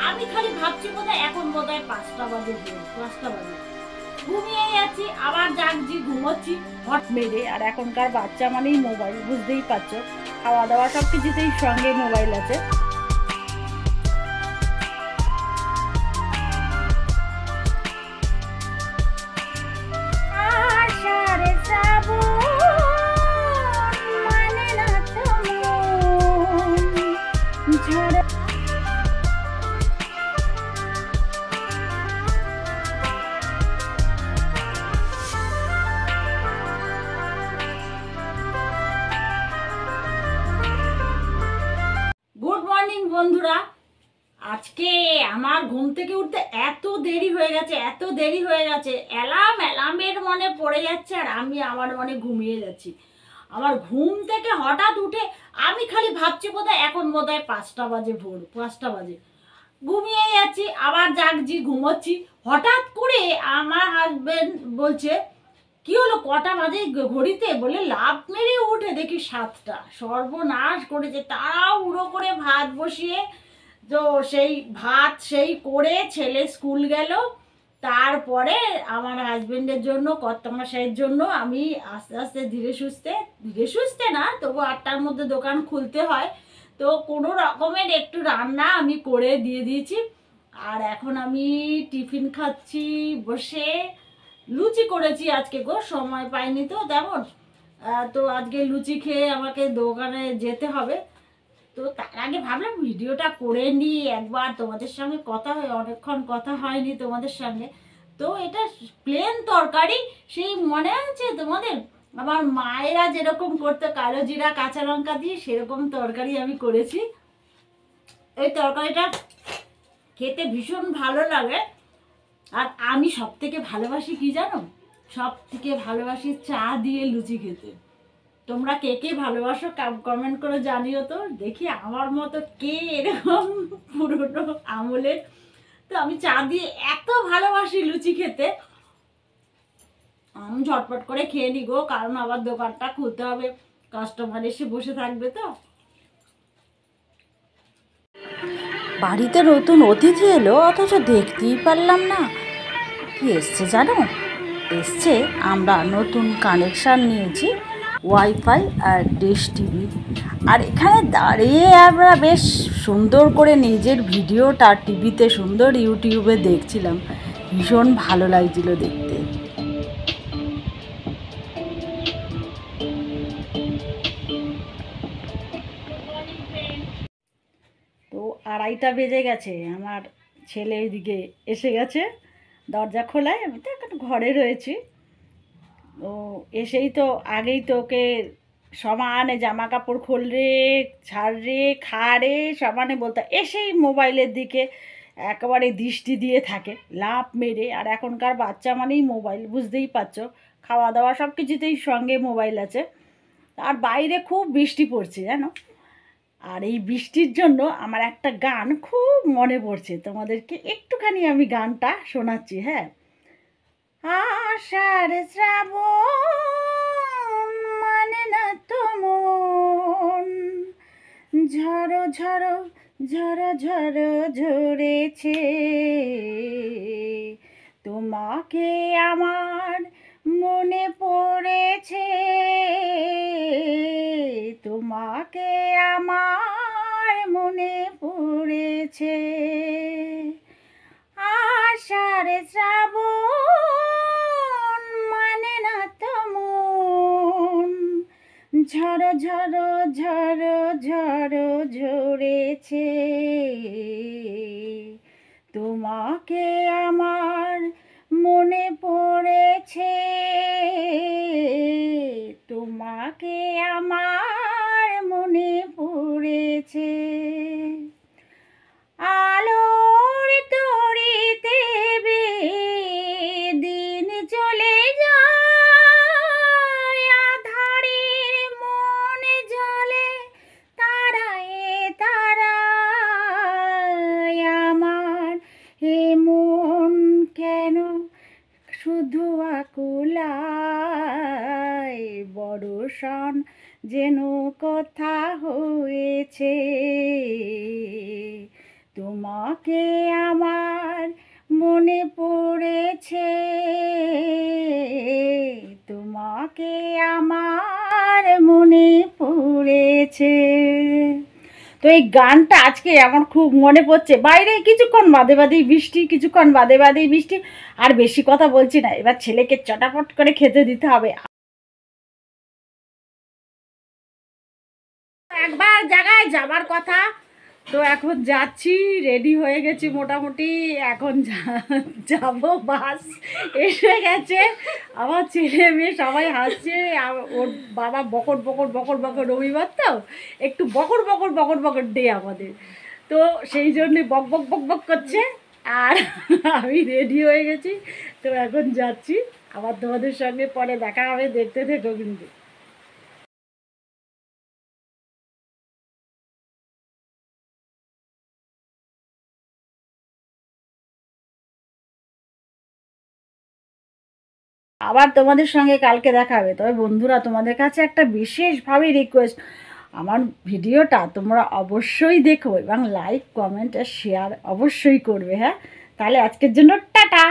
আমি খালি ভাবছি বোধহয় এখন বোধহয় 5টা বাজে, 5টা বাজে। ঘুমিয়ে যাচ্ছি, আবার জাগছি, ঘুমোচ্ছি হট মেরে। আর এখনকার বাচ্চা মানেই মোবাইল, বুঝতেই পারছো। খাওয়া দাওয়া সব কিছুতেই সঙ্গে মোবাইল আছে। গুড মর্নিং বন্ধুরা। আজকে আমার ঘুম থেকে উঠতে এত দেরি হয়ে গেছে, এত দেরি হয়ে গেছে। অ্যালার্মের মনে পড়ে যাচ্ছে আর আমি আমার মনে ঘুমিয়ে যাচ্ছি। আমার ঘুম থেকে হঠাৎ উঠে আমি খালি ভাবছি বোধহয় এখন বোধহয় 5টা বাজে, ভোর 5টা বাজে। ঘুমিয়ে যাচ্ছি, আবার জাগছি, ঘুমোচ্ছি। হঠাৎ করে আমার হাজবেন্ড বলছে, কি হলো, কটা বাজে ঘড়িতে? বলে লাফ মেরে উঠে দেখি 7টা। সর্বনাশ করেছে। তাড়াহুড়ো করে ভাত বসিয়ে, তো সেই ভাত সেই করে ছেলে স্কুল গেল। তারপরে আমার হাজবেন্ডের জন্য, কর্তামশাইয়ের জন্য আমি আস্তে আস্তে ধীরে সুস্থে না, তবু 8টার মধ্যে দোকান খুলতে হয়, তো কোনো রকমের একটু রান্না আমি করে দিয়ে দিয়েছি। আর এখন আমি টিফিন খাচ্ছি বসে। লুচি করেছি আজকে গো, সময় পাইনি তো তেমন। তো আজকে লুচি খেয়ে আমাকে দোকানে যেতে হবে। তো তার আগে ভাবলাম ভিডিওটা করে নিই একবার, তোমাদের সঙ্গে কথা হয়, অনেকক্ষণ কথা হয়নি তোমাদের সঙ্গে। তো এটা প্লেন তরকারি, সেই মনে আছে তোমাদের আমার মায়েরা যেরকম করতো কালো জিরা কাঁচা লঙ্কা দিয়ে, সেরকম তরকারি আমি করেছি। এই তরকারিটা খেতে ভীষণ ভালো লাগে। আর আমি সব থেকে ভালোবাসি কি জানো? সব থেকে ভালোবাসি চা দিয়ে লুচি খেতে। তোমরা কে কে ভালোবাসো কমেন্ট করে জানিও তো, দেখি আমার মতো কে এরকম পুরনো আমলের। তো আমি চা দিয়ে এত ভালোবাসি লুচি খেতে, আমি ঝটপট করে খেয়ে নি গো, কারণ আবার দোকানটা খুলতে হবে, কাস্টমার এসে বসে থাকবে। তো বাড়িতে নতুন অতিথি এলো, অথচ দেখতেই পারলাম না কি এসছে জানো? এসছে আমরা নতুন কানেকশান নিয়েছি, ওয়াইফাই আর ডিশ টিভি। আর এখানে দাঁড়িয়ে আমরা বেশ সুন্দর করে নিজের ভিডিওটা টিভিতে সুন্দর ইউটিউবে দেখছিলাম, ভীষণ ভালো লাগছিল দেখতে। তো 2:30 বেজে গেছে, আমার ছেলে এইদিকে এসে গেছে, দরজা খোলায়। আমি তো এখন ঘরে রয়েছি। ও এসেই তো আগেই তো ওকে সমানে জামা কাপড় খোল রে, ছাড় রে, খা রে, সমানে বলতে, এসেই মোবাইলের দিকে একেবারে দৃষ্টি দিয়ে থাকে লাফ মেরে। আর এখনকার বাচ্চা মানেই মোবাইল, বুঝতেই পারছো। খাওয়া দাওয়া সব কিছুতেই সঙ্গে মোবাইল আছে। আর বাইরে খুব বৃষ্টি পড়ছে জানো। আর এই বৃষ্টির জন্য আমার একটা গান খুব মনে পড়ছে, তোমাদেরকে একটুখানি আমি গানটা শোনাচ্ছি। হ্যাঁ, আষাঢ় শ্রাবণ মানে না তো মন, ঝড়ো ঝড়ো ঝড়ো ঝড়ো ঝরেছে, তোমাকে আমার মনে পড়েছে, তোমাকে আমার মনে পড়েছে। আষাঢ় শ্রাবণ মানে না তো মন, ঝড়ো ঝড়ো ঝড়ো ঝড়ো ঝরেছে, তোমাকে আমার মনে পড়েছে, তোমাকে আমার মনে পড়েছে। আলোর তরিতে দিন চলে যায়, আধারের মনে জলে তারায় তারায়, আমার এ মন কেন শুধু আকুলায়, বড়সন যেন কথা হয়েছে, তোমাকে আমার মনে পড়েছে, তোমাকে আমার মনে পড়েছে। তো এই গানটা আজকে আমার খুব মনে পড়ছে। বাইরে কিছুক্ষণ বাদে বাদেই বৃষ্টি, কিছুক্ষণ বাদে বাদেই বৃষ্টি। আর বেশি কথা বলছি না, এবার ছেলেকে চটাপট করে খেতে দিতে হবে। একবার জায়গায় যাবার কথা, তো এখন যাচ্ছি, রেডি হয়ে গেছি মোটামুটি। এখন যাবো, বাস এসে গেছে। আমার ছেলে মেয়ে সবাই হাসছে। ওর বাবা বকর বকর বকর বকর, রবিবার তো একটু বকর বকর বকর বকর ডে আমাদের, তো সেই জন্যে বক বক বক বক করছে। আর আমি রেডি হয়ে গেছি, তো এখন যাচ্ছি। আবার তোমাদের সঙ্গে পরে দেখা হবে, দেখতে থেকো কিন্তু। আবার তোমাদের সঙ্গে কালকে দেখা হবে। তবে বন্ধুরা, তোমাদের কাছে একটা বিশেষভাবে রিকোয়েস্ট, আমার ভিডিওটা তোমরা অবশ্যই দেখো এবং লাইক কমেন্ট আর শেয়ার অবশ্যই করবে। হ্যাঁ, তাহলে আজকের জন্য টাটা।